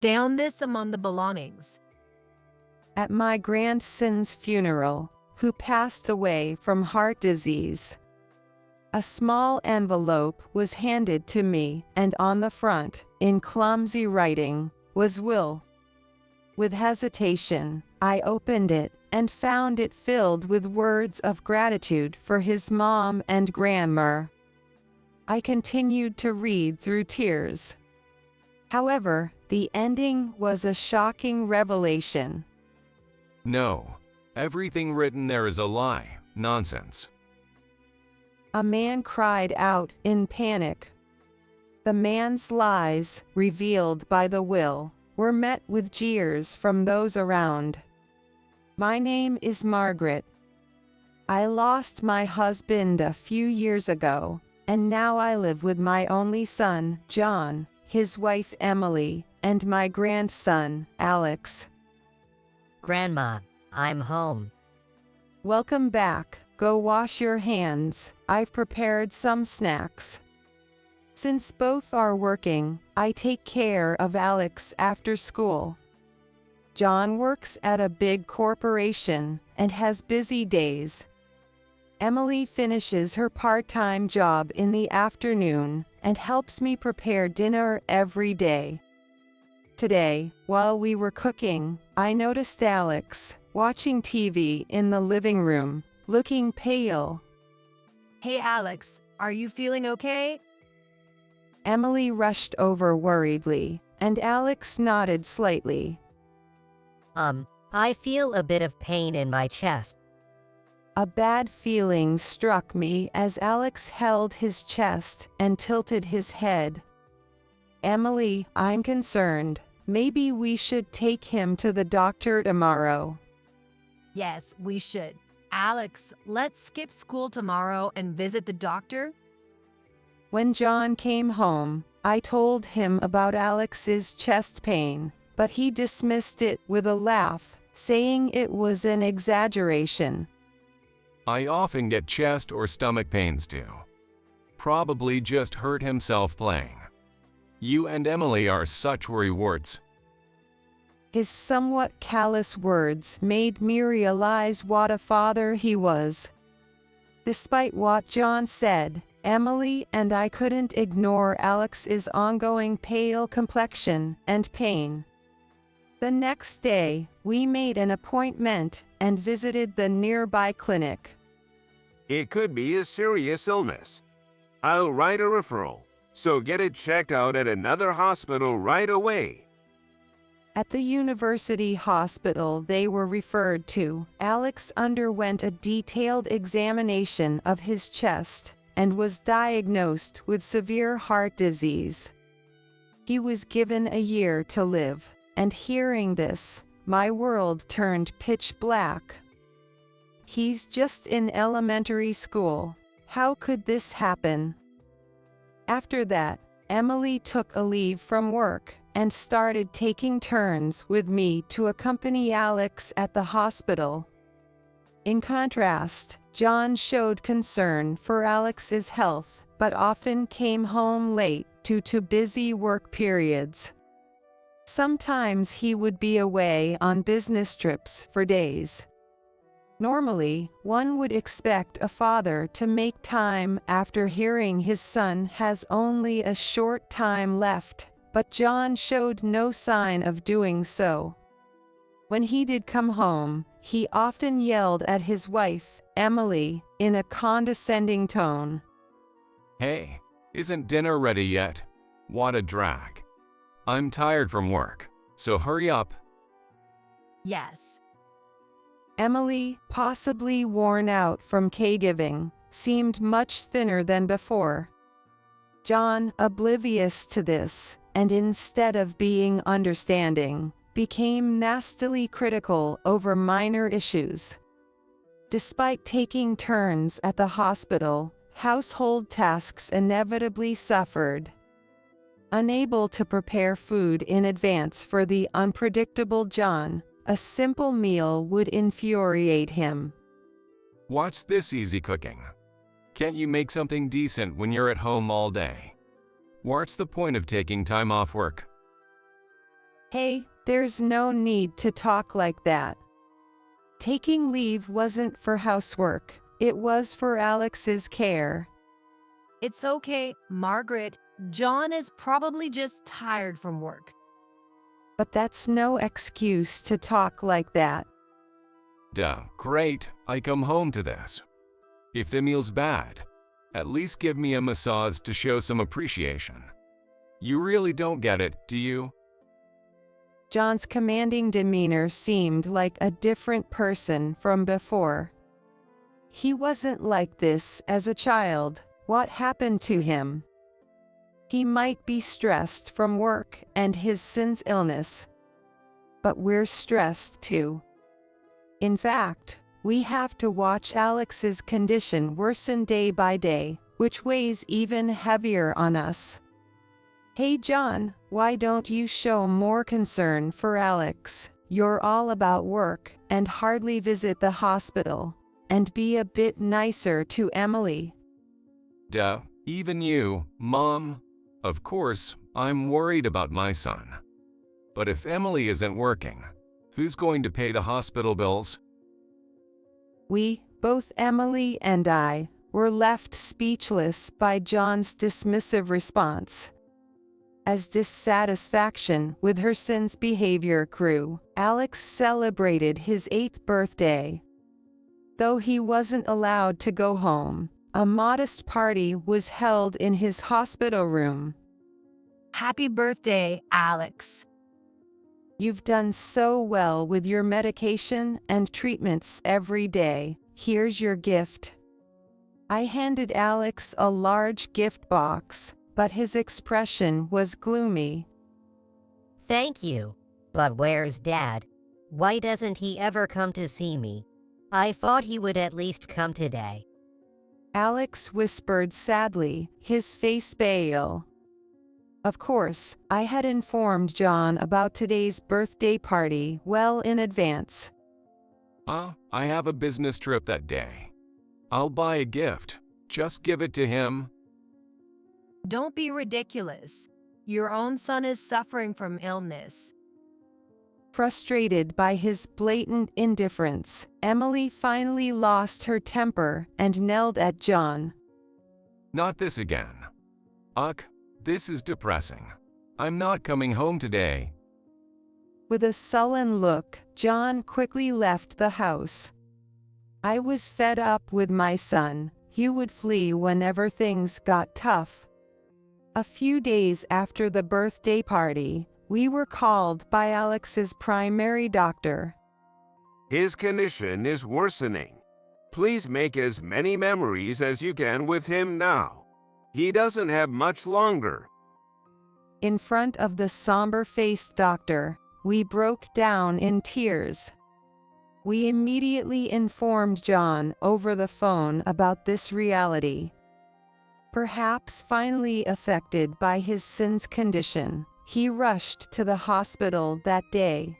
Down this among the belongings. At my grandson's funeral, who passed away from heart disease. A small envelope was handed to me, and on the front, in clumsy writing, was will. With hesitation, I opened it and found it filled with words of gratitude for his mom and grandma. I continued to read through tears. However, the ending was a shocking revelation. No, everything written there is a lie, nonsense. A man cried out in panic. The man's lies, revealed by the will, were met with jeers from those around. My name is Margaret. I lost my husband a few years ago, and now I live with my only son, John, his wife Emily, and my grandson, Alex. Grandma, I'm home. Welcome back. Go wash your hands. I've prepared some snacks. Since both are working, I take care of Alex after school. John works at a big corporation and has busy days. Emily finishes her part-time job in the afternoon and helps me prepare dinner every day. Today, while we were cooking, I noticed Alex watching TV in the living room, looking pale. Hey Alex, are you feeling okay? Emily rushed over worriedly, and Alex nodded slightly. I feel a bit of pain in my chest. A bad feeling struck me as Alex held his chest and tilted his head. Emily, I'm concerned. Maybe we should take him to the doctor tomorrow. Yes, we should. Alex, let's skip school tomorrow and visit the doctor. When John came home, I told him about Alex's chest pain, but he dismissed it with a laugh, saying it was an exaggeration. I often get chest or stomach pains too. Probably just hurt himself playing. You and Emily are such worrywarts. His somewhat callous words made me realize what a father he was. Despite what John said, Emily and I couldn't ignore Alex's ongoing pale complexion and pain. The next day, we made an appointment and visited the nearby clinic. It could be a serious illness. I'll write a referral, so get it checked out at another hospital right away. At the university hospital they were referred to, Alex underwent a detailed examination of his chest and was diagnosed with severe heart disease. He was given a year to live, and hearing this, my world turned pitch black. He's just in elementary school. How could this happen? After that, Emily took a leave from work and started taking turns with me to accompany Alex at the hospital. In contrast, John showed concern for Alex's health, but often came home late due to busy work periods. Sometimes he would be away on business trips for days. Normally, one would expect a father to make time after hearing his son has only a short time left, but John showed no sign of doing so. When he did come home, he often yelled at his wife, Emily, in a condescending tone. Hey, isn't dinner ready yet? What a drag. I'm tired from work, so hurry up. Yes. Emily, possibly worn out from caregiving, seemed much thinner than before. John, oblivious to this, and instead of being understanding, became nastily critical over minor issues. Despite taking turns at the hospital, household tasks inevitably suffered. Unable to prepare food in advance for the unpredictable John, a simple meal would infuriate him. What's this easy cooking? Can't you make something decent when you're at home all day? What's the point of taking time off work? Hey, there's no need to talk like that. Taking leave wasn't for housework, it was for Alex's care. It's okay, Margaret. John is probably just tired from work. But that's no excuse to talk like that. Duh, great, I come home to this. If the meal's bad, at least give me a massage to show some appreciation. You really don't get it, do you? John's commanding demeanor seemed like a different person from before. He wasn't like this as a child. What happened to him? He might be stressed from work and his son's illness. But we're stressed too. In fact, we have to watch Alex's condition worsen day by day, which weighs even heavier on us. Hey John, why don't you show more concern for Alex? You're all about work and hardly visit the hospital. And be a bit nicer to Emily. Duh, even you, Mom. Of course, I'm worried about my son. But if Emily isn't working, who's going to pay the hospital bills? We, both Emily and I, were left speechless by John's dismissive response. As dissatisfaction with her son's behavior grew, Alex celebrated his 8th birthday. Though he wasn't allowed to go home, a modest party was held in his hospital room. Happy birthday, Alex. You've done so well with your medication and treatments every day. Here's your gift. I handed Alex a large gift box, but his expression was gloomy. Thank you. But where's Dad? Why doesn't he ever come to see me? I thought he would at least come today. Alex whispered sadly, his face pale. Of course, I had informed John about today's birthday party well in advance. I have a business trip that day. I'll buy a gift. Just give it to him. Don't be ridiculous. Your own son is suffering from illness. Frustrated by his blatant indifference, Emily finally lost her temper and knelled at John. Not this again. Ugh, this is depressing. I'm not coming home today. With a sullen look, John quickly left the house. I was fed up with my son. He would flee whenever things got tough. A few days after the birthday party, we were called by Alex's primary doctor. His condition is worsening. Please make as many memories as you can with him now. He doesn't have much longer. In front of the somber-faced doctor, we broke down in tears. We immediately informed John over the phone about this reality. Perhaps finally affected by his son's condition, he rushed to the hospital that day.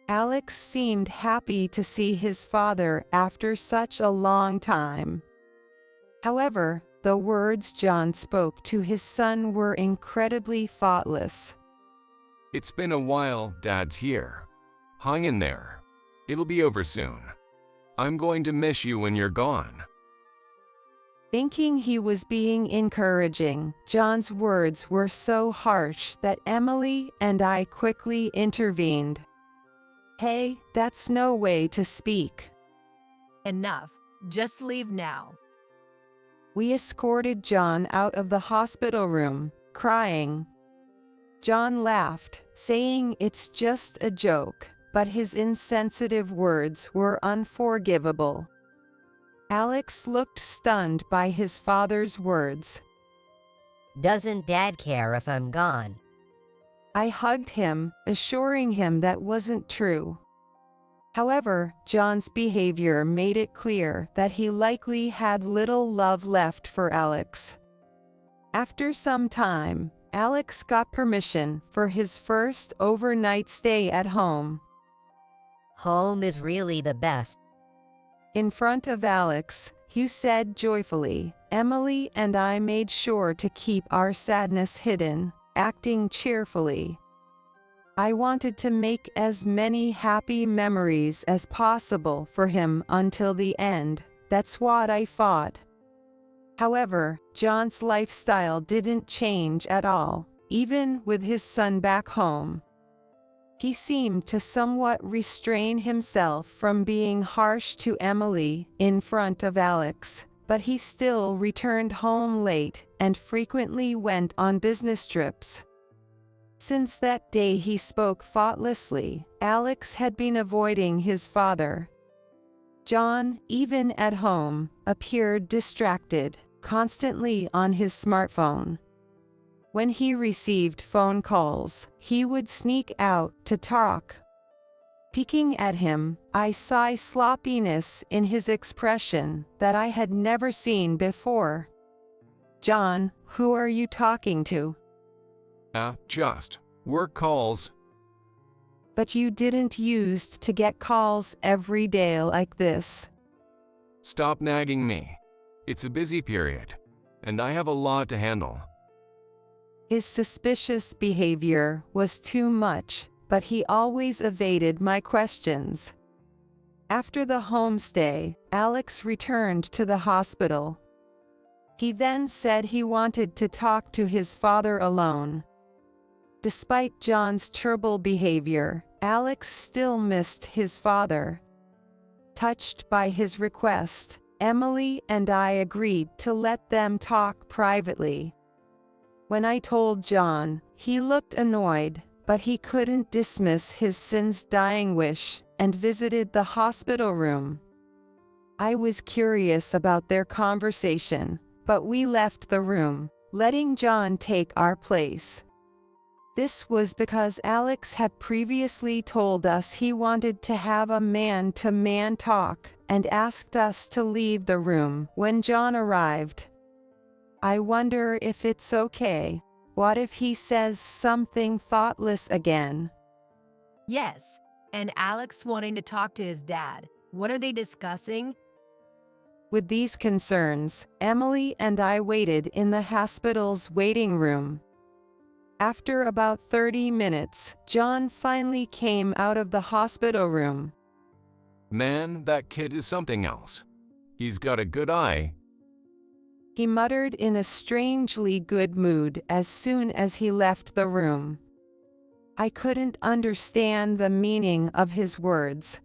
Alex seemed happy to see his father after such a long time. However, the words John spoke to his son were incredibly thoughtless. It's been a while, Dad's here. Hang in there. It'll be over soon. I'm going to miss you when you're gone. Thinking he was being encouraging, John's words were so harsh that Emily and I quickly intervened. Hey, that's no way to speak. Enough. Just leave now. We escorted John out of the hospital room, crying. John laughed, saying it's just a joke, but his insensitive words were unforgivable. Alex looked stunned by his father's words. Doesn't Dad care if I'm gone? I hugged him, assuring him that wasn't true. However, John's behavior made it clear that he likely had little love left for Alex. After some time, Alex got permission for his first overnight stay at home. Home is really the best. In front of Alex, Hugh said joyfully, Emily and I made sure to keep our sadness hidden, acting cheerfully. I wanted to make as many happy memories as possible for him until the end. That's what I thought. However, John's lifestyle didn't change at all, even with his son back home. He seemed to somewhat restrain himself from being harsh to Emily in front of Alex, but he still returned home late and frequently went on business trips. Since that day he spoke thoughtlessly, Alex had been avoiding his father. John, even at home, appeared distracted, constantly on his smartphone. When he received phone calls, he would sneak out to talk. Peeking at him, I saw sloppiness in his expression that I had never seen before. "John, who are you talking to?" Just work calls. "But you didn't used to get calls every day like this." Stop nagging me. It's a busy period, and I have a lot to handle. His suspicious behavior was too much, but he always evaded my questions. After the homestay, Alex returned to the hospital. He then said he wanted to talk to his father alone. Despite John's terrible behavior, Alex still missed his father. Touched by his request, Emily and I agreed to let them talk privately. When I told John, he looked annoyed, but he couldn't dismiss his son's dying wish and visited the hospital room. I was curious about their conversation, but we left the room, letting John take our place. This was because Alex had previously told us he wanted to have a man-to-man talk and asked us to leave the room when John arrived. I wonder if it's okay. What if he says something thoughtless again? Yes, and Alex wanting to talk to his dad. What are they discussing? With these concerns, Emily and I waited in the hospital's waiting room. After about 30 minutes, John finally came out of the hospital room. Man, that kid is something else. He's got a good eye. He muttered in a strangely good mood as soon as he left the room. I couldn't understand the meaning of his words.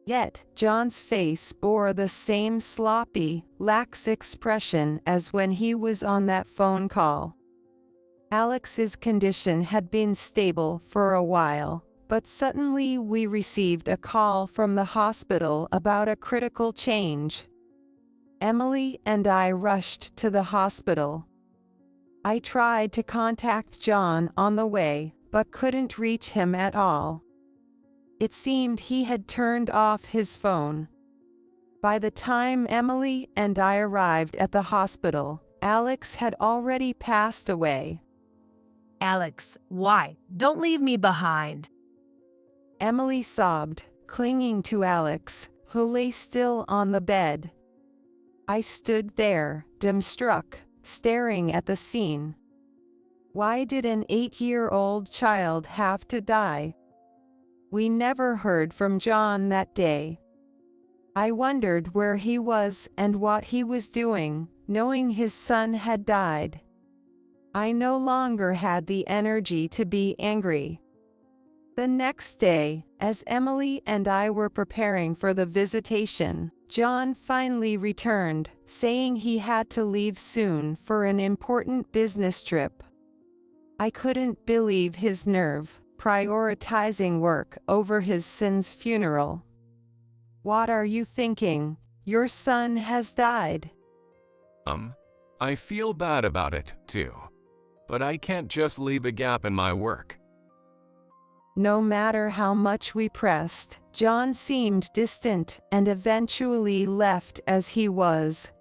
Yet, John's face bore the same sloppy, lax expression as when he was on that phone call. Alex's condition had been stable for a while, but suddenly we received a call from the hospital about a critical change. Emily and I rushed to the hospital. I tried to contact John on the way, but couldn't reach him at all. It seemed he had turned off his phone. By the time Emily and I arrived at the hospital, Alex had already passed away. Alex, why? Don't leave me behind. Emily sobbed, clinging to Alex, who lay still on the bed. I stood there, dumbstruck, staring at the scene. Why did an 8-year-old child have to die? We never heard from John that day. I wondered where he was and what he was doing, knowing his son had died. I no longer had the energy to be angry. The next day, as Emily and I were preparing for the visitation, John finally returned, saying he had to leave soon for an important business trip. I couldn't believe his nerve, prioritizing work over his son's funeral. What are you thinking? Your son has died. I feel bad about it, too. But I can't just leave a gap in my work. No matter how much we pressed, John seemed distant and eventually left as he was.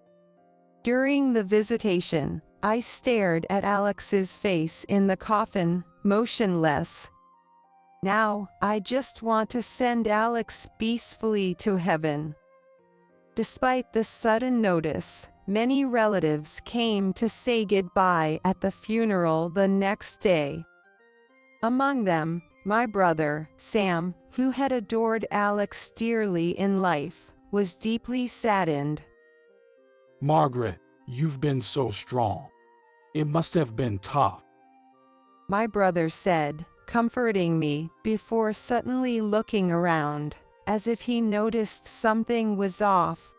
During the visitation, I stared at Alex's face in the coffin, motionless. Now, I just want to send Alex peacefully to heaven. Despite the sudden notice, many relatives came to say goodbye at the funeral the next day. Among them, My brother, Sam, who had adored Alex dearly in life, was deeply saddened. Margaret, you've been so strong. It must have been tough. My brother said, comforting me, before suddenly looking around, as if he noticed something was off.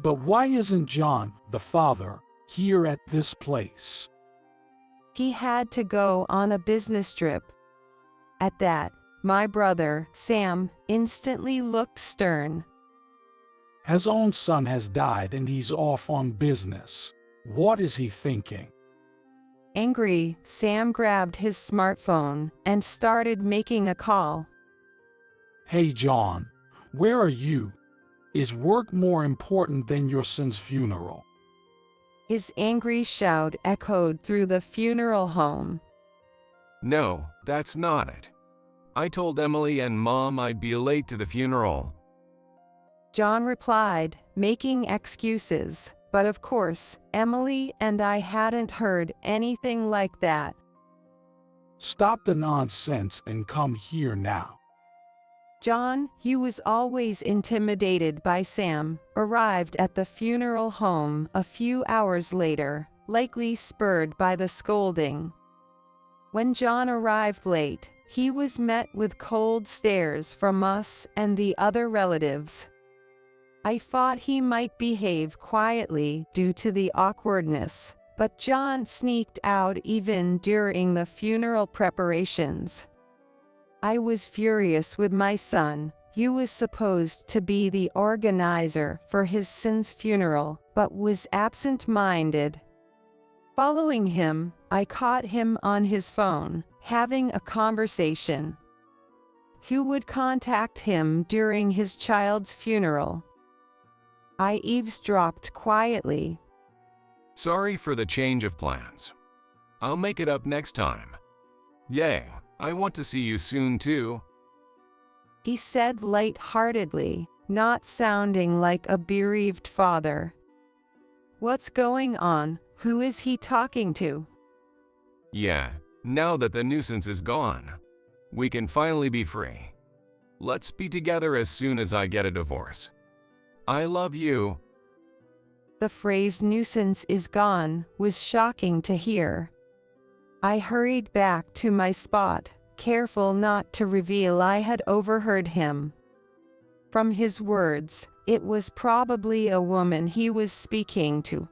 But why isn't John, the father, here at this place? He had to go on a business trip. At that, my brother, Sam, instantly looked stern. His own son has died and he's off on business. What is he thinking? Angry, Sam grabbed his smartphone and started making a call. Hey John, where are you? Is work more important than your son's funeral? His angry shout echoed through the funeral home. No, that's not it. I told Emily and Mom I'd be late to the funeral. John replied, making excuses, but of course, Emily and I hadn't heard anything like that. Stop the nonsense and come here now. John, who was always intimidated by Sam, arrived at the funeral home a few hours later, likely spurred by the scolding. When John arrived late, he was met with cold stares from us and the other relatives. I thought he might behave quietly due to the awkwardness, but John sneaked out even during the funeral preparations. I was furious with my son, who was supposed to be the organizer for his son's funeral, but was absent-minded. Following him, I caught him on his phone, having a conversation. Who would contact him during his child's funeral? I eavesdropped quietly. Sorry for the change of plans. I'll make it up next time. Yay, I want to see you soon too. He said light-heartedly, not sounding like a bereaved father. What's going on? Who is he talking to? Yeah, now that the nuisance is gone, we can finally be free. Let's be together as soon as I get a divorce. I love you. The phrase nuisance is gone was shocking to hear. I hurried back to my spot, careful not to reveal I had overheard him. From his words, it was probably a woman he was speaking to.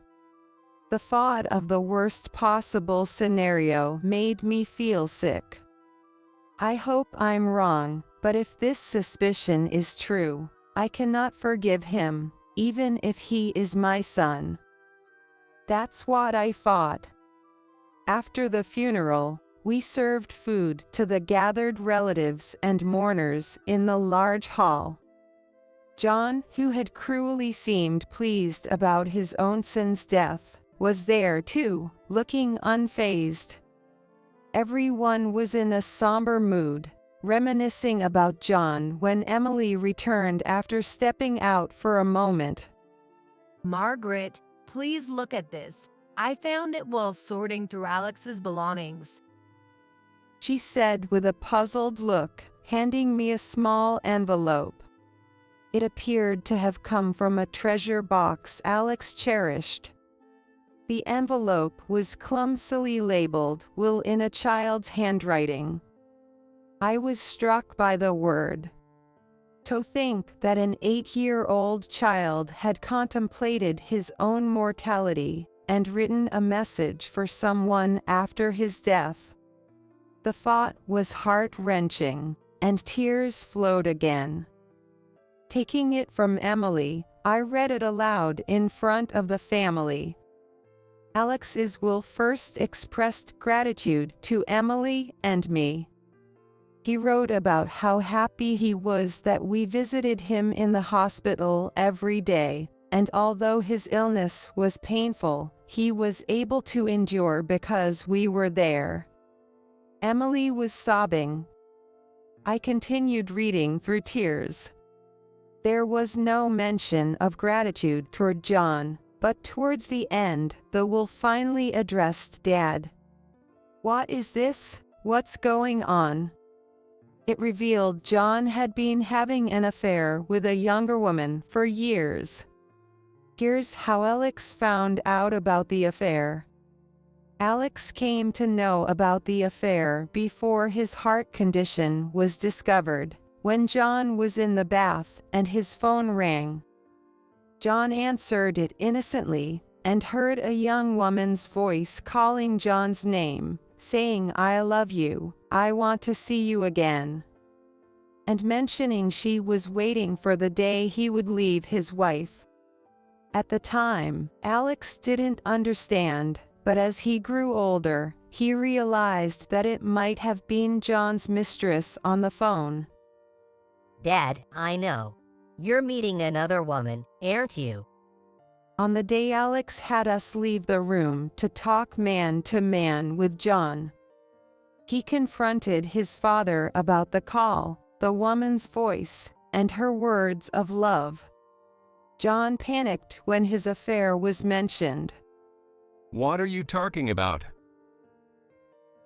The thought of the worst possible scenario made me feel sick. I hope I'm wrong, but if this suspicion is true, I cannot forgive him, even if he is my son. That's what I thought. After the funeral, we served food to the gathered relatives and mourners in the large hall. John, who had cruelly seemed pleased about his own son's death, was there too, looking unfazed. Everyone was in a somber mood, reminiscing about John when Emily returned after stepping out for a moment. Margaret, please look at this. I found it while sorting through Alex's belongings. She said with a puzzled look, handing me a small envelope. It appeared to have come from a treasure box Alex cherished. The envelope was clumsily labeled "Will" in a child's handwriting. I was struck by the word. To think that an 8-year-old child had contemplated his own mortality and written a message for someone after his death. The thought was heart-wrenching, and tears flowed again. Taking it from Emily, I read it aloud in front of the family. Alex's will first expressed gratitude to Emily and me. He wrote about how happy he was that we visited him in the hospital every day, and although his illness was painful, he was able to endure because we were there. Emily was sobbing. I continued reading through tears. There was no mention of gratitude toward John, but towards the end, the will finally addressed Dad. What is this? What's going on? It revealed John had been having an affair with a younger woman for years. Here's how Alex found out about the affair. Alex came to know about the affair before his heart condition was discovered, when John was in the bath and his phone rang. John answered it innocently and heard a young woman's voice calling John's name, saying, "I love you, I want to see you again," and mentioning she was waiting for the day he would leave his wife. At the time, Alex didn't understand, but as he grew older, he realized that it might have been John's mistress on the phone. Dad, I know. You're meeting another woman, aren't you? On the day Alex had us leave the room to talk man to man with John, he confronted his father about the call, the woman's voice, and her words of love. John panicked when his affair was mentioned. What are you talking about?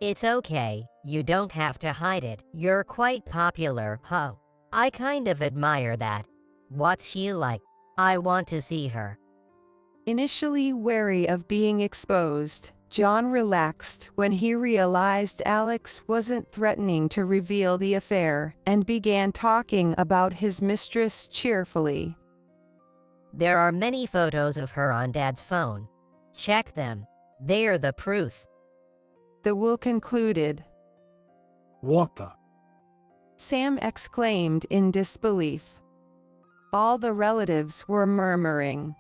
It's okay, you don't have to hide it. You're quite popular, huh? I kind of admire that. What's she like? I want to see her. Initially wary of being exposed, John relaxed when he realized Alex wasn't threatening to reveal the affair and began talking about his mistress cheerfully. There are many photos of her on Dad's phone. Check them. They're the proof. The will concluded. What the? Sam exclaimed in disbelief. All the relatives were murmuring.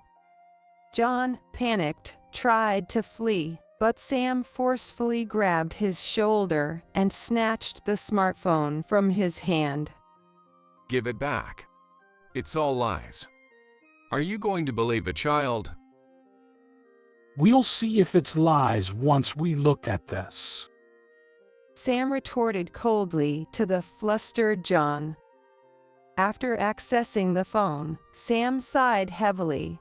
John, panicked, tried to flee, but Sam forcefully grabbed his shoulder and snatched the smartphone from his hand. Give it back. It's all lies. Are you going to believe a child? We'll see if it's lies once we look at this. Sam retorted coldly to the flustered John. After accessing the phone, Sam sighed heavily.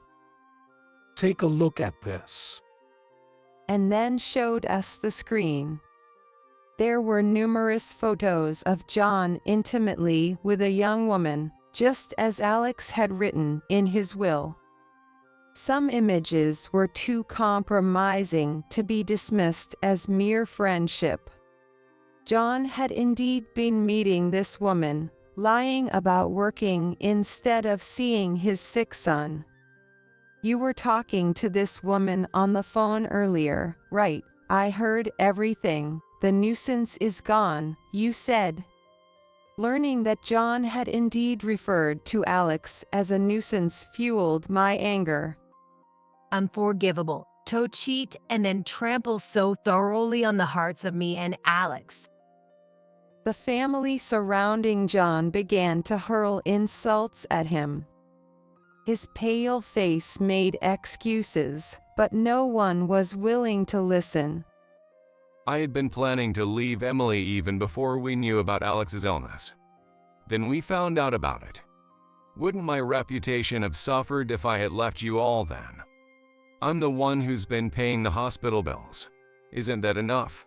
Take a look at this. And then showed us the screen. There were numerous photos of John intimately with a young woman, just as Alex had written in his will. Some images were too compromising to be dismissed as mere friendship. John had indeed been meeting this woman, lying about working instead of seeing his sick son. You were talking to this woman on the phone earlier, right? I heard everything. The nuisance is gone, you said. Learning that John had indeed referred to Alex as a nuisance fueled my anger. Unforgivable. To cheat and then trample so thoroughly on the hearts of me and Alex. The family surrounding John began to hurl insults at him. His pale face made excuses, but no one was willing to listen. I had been planning to leave Emily even before we knew about Alex's illness. Then we found out about it. Wouldn't my reputation have suffered if I had left you all then? I'm the one who's been paying the hospital bills. Isn't that enough?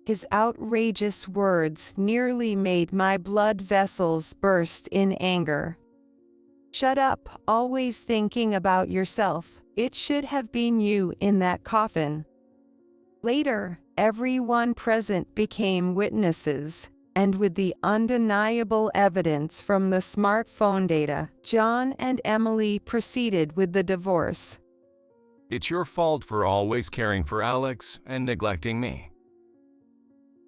His outrageous words nearly made my blood vessels burst in anger. Shut up, always thinking about yourself. It should have been you in that coffin. Later, everyone present became witnesses, and with the undeniable evidence from the smartphone data, John and Emily proceeded with the divorce. It's your fault for always caring for Alex and neglecting me.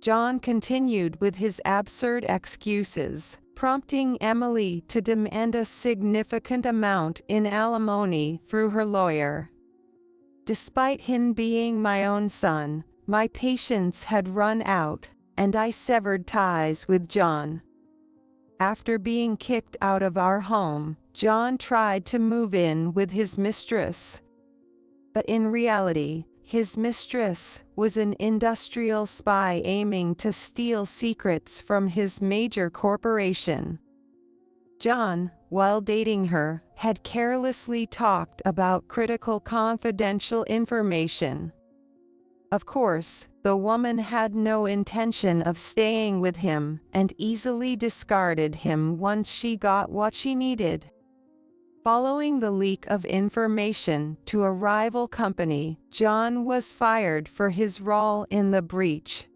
John continued with his absurd excuses, prompting Emily to demand a significant amount in alimony through her lawyer. Despite him being my own son, my patience had run out, and I severed ties with John. After being kicked out of our home, John tried to move in with his mistress. But in reality, his mistress was an industrial spy aiming to steal secrets from his major corporation. John, while dating her, had carelessly talked about critical confidential information. Of course, The woman had no intention of staying with him and easily discarded him once she got what she needed. Following the leak of information to a rival company, John was fired for his role in the breach.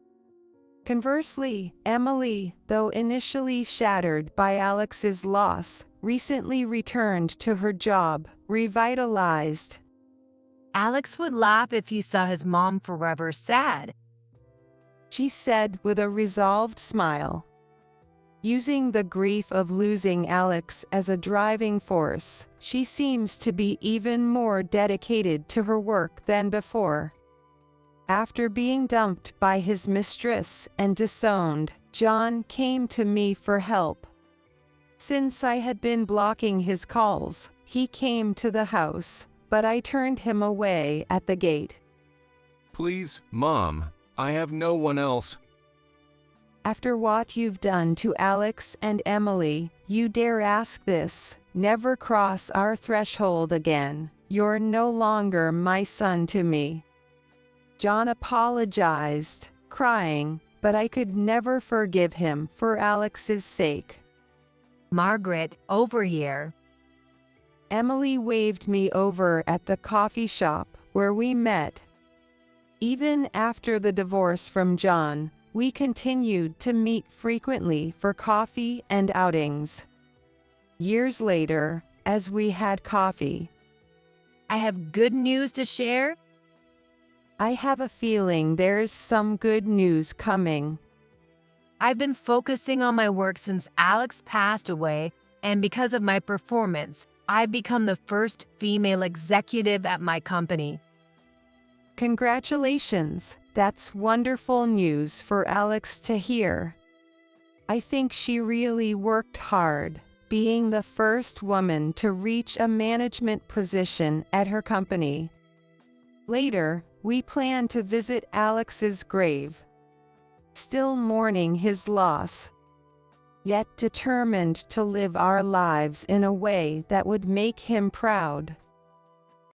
Conversely, Emily, though initially shattered by Alex's loss, recently returned to her job, revitalized. Alex would laugh if he saw his mom forever sad. She said with a resolved smile. Using the grief of losing Alex as a driving force, she seems to be even more dedicated to her work than before. After being dumped by his mistress and disowned, John came to me for help. Since I had been blocking his calls, he came to the house, but I turned him away at the gate. Please, Mom, I have no one else. After what you've done to Alex and Emily, you dare ask this? Never cross our threshold again. You're no longer my son to me. John apologized, crying, but I could never forgive him for Alex's sake. Margaret, over here. Emily waved me over at the coffee shop where we met. Even after the divorce from John, we continued to meet frequently for coffee and outings. Years later, as we had coffee, I have good news to share. I have a feeling there's some good news coming. I've been focusing on my work since Alex passed away, and because of my performance, I've become the first female executive at my company. Congratulations, that's wonderful news for Alex to hear. I think she really worked hard, being the first woman to reach a management position at her company. Later, we plan to visit Alex's grave. Still mourning his loss, yet determined to live our lives in a way that would make him proud.